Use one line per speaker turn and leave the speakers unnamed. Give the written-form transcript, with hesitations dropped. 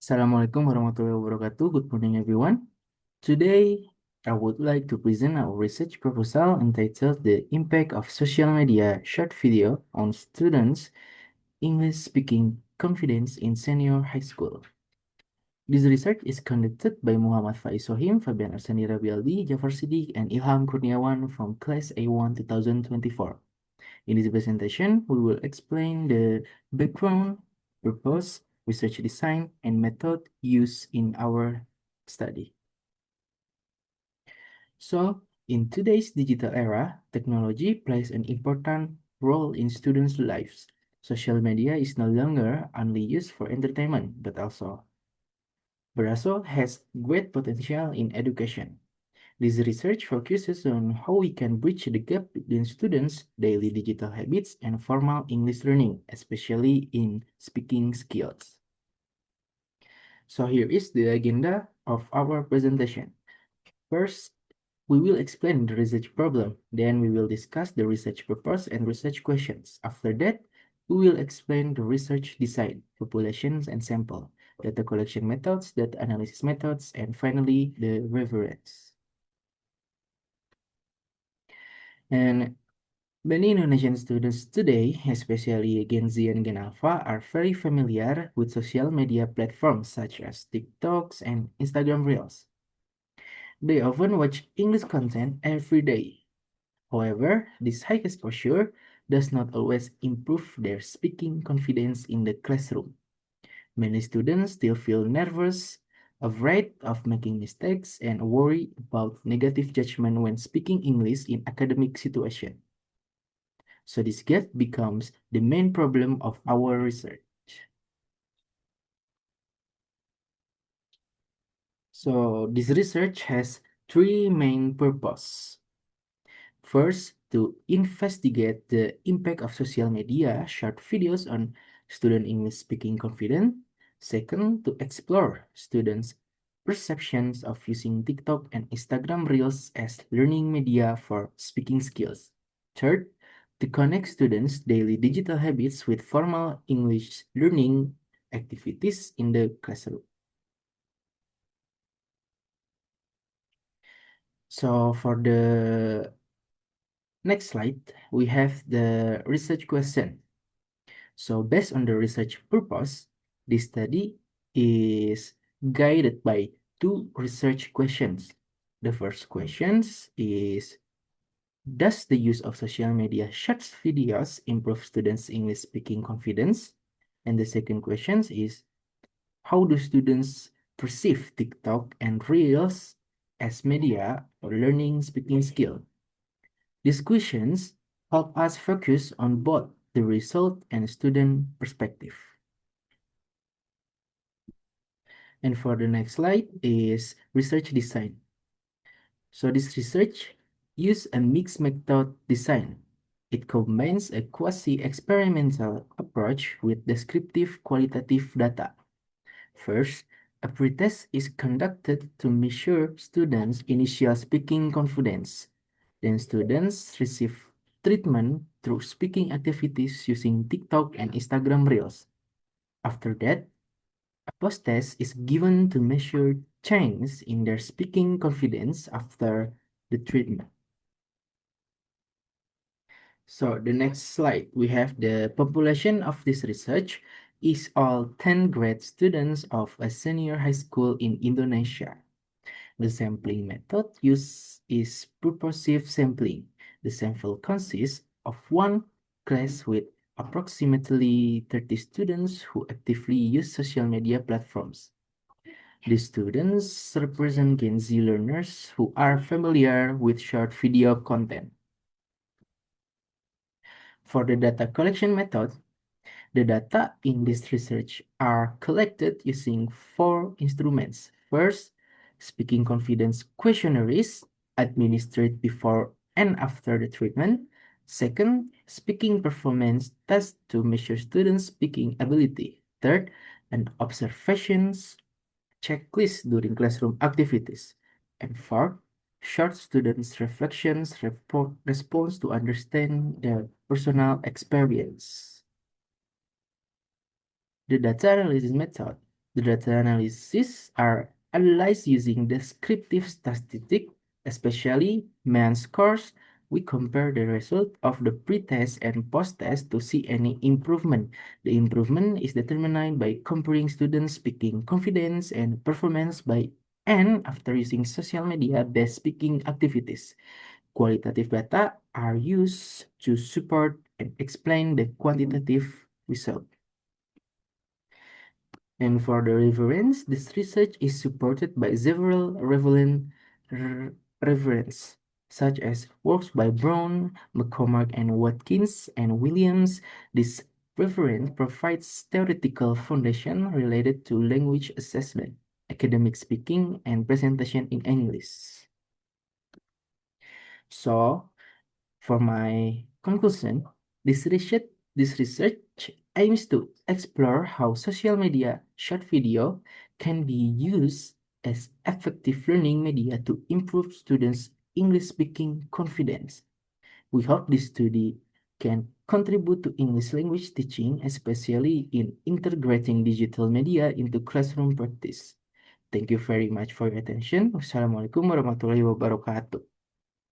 Assalamualaikum warahmatullahi wabarakatuh. Good morning, everyone. Today, I would like to present our research proposal entitled The Impact of Social Media Short Video on Students' English Speaking Confidence in Senior High School. This research is conducted by Muhammad Faiz Sohim, Fabyan Arsandi Rabialdi, Jafar Siddiq, and Ilham Kurniawan from Class A1 2024. In this presentation, we will explain the background, purpose, research design, and method used in our study. So, in today's digital era, technology plays an important role in students' lives. Social media is no longer only used for entertainment, but also has great potential in education. This research focuses on how we can bridge the gap between students' daily digital habits and formal English learning, especially in speaking skills. So here is the agenda of our presentation. First, we will explain the research problem. Then we will discuss the research purpose and research questions. After that, we will explain the research design, populations and sample, data collection methods, data analysis methods, and finally, the reference. And many Indonesian students today, especially Gen Z and Gen Alpha, are very familiar with social media platforms such as TikToks and Instagram Reels. They often watch English content every day. However, this high exposure does not always improve their speaking confidence in the classroom. Many students still feel nervous, afraid of making mistakes, and worry about negative judgment when speaking English in academic situations. So this gap becomes the main problem of our research. So this research has three main purposes. First, to investigate the impact of social media short videos on student English speaking confidence. Second, to explore students' perceptions of using TikTok and Instagram Reels as learning media for speaking skills. Third, to connect students' daily digital habits with formal English learning activities in the classroom. So for the next slide, we have the research question. So based on the research purpose, this study is guided by two research questions. The first question is, does the use of social media short videos improve students' English speaking confidence? And the second question is, how do students perceive TikTok and Reels as media for learning speaking skill? These questions help us focus on both the result and student perspective. And for the next slide is research design. So this research use a mixed method design. It combines a quasi-experimental approach with descriptive qualitative data. First, a pretest is conducted to measure students' initial speaking confidence. Then students receive treatment through speaking activities using TikTok and Instagram Reels. After that, a post-test is given to measure change in their speaking confidence after the treatment. So the next slide, we have the population of this research is all 10th grade students of a senior high school in Indonesia. The sampling method used is purposive sampling. The sample consists of one class with approximately 30 students who actively use social media platforms. The students represent Gen Z learners who are familiar with short video content. For the data collection method, the data in this research are collected using four instruments. First, speaking confidence questionnaires administered before and after the treatment. Second, speaking performance tests to measure students' speaking ability. Third, an observations checklist during classroom activities. And fourth, short students' reflections report response to understand their personal experience. The data analysis method. The data analysis are analyzed using descriptive statistics, especially MEAN scores. We compare the result of the pre-test and post-test to see any improvement. The improvement is determined by comparing students' speaking confidence and performance by and after using social media-based speaking activities. Qualitative data are used to support and explain the quantitative result. And for the reference, this research is supported by several relevant references, such as works by Brown, McCormack, and Watkins, and Williams. This reference provides theoretical foundation related to language assessment, academic speaking, and presentation in English. So, for my conclusion, this research aims to explore how social media short video can be used as effective learning media to improve students' English speaking confidence. We hope this study can contribute to English language teaching, especially in integrating digital media into classroom practice. Thank you very much for your attention. Wassalamualaikum warahmatullahi wabarakatuh.